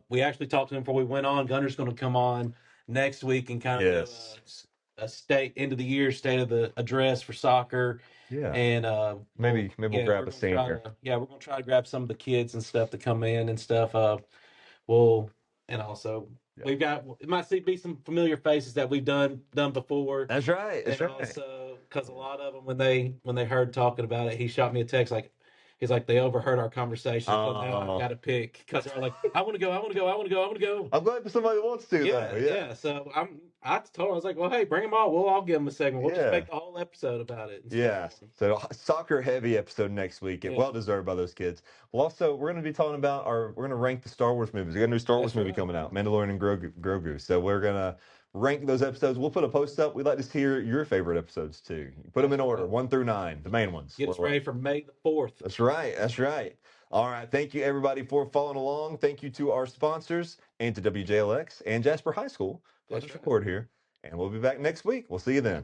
We actually talked to him before we went on. Gunnar's going to come on next week and kind of do a state end of the year state of the address for soccer. Yeah, and maybe we'll grab a senior. We're going to try to grab some of the kids and stuff to come in and stuff. And also we've got, it might be some familiar faces that we've done before. That's right. That's right. Also, because a lot of them, when they heard talking about it, he shot me a text like, he's like, they overheard our conversation. So now I've got to pick because they're like, I want to go. I'm glad somebody wants to. Yeah. So I told him, I was like, well, hey, bring them all. I'll give them a segment. We'll just make the whole episode about it. Yeah. So soccer heavy episode next week. Well deserved by those kids. Well, also we're going to be talking about we're going to rank the Star Wars movies. We got a new Star Wars movie coming out, Mandalorian and Grogu. So we're going to rank those episodes. We'll put a post up. We'd like to hear your favorite episodes too. Put them in order, 1 through 9, the main ones. Get us ready for May the 4th. That's right. All right. Thank you everybody for following along. Thank you to our sponsors and to WJLX and Jasper High School. Let's record here, and we'll be back next week. We'll see you then.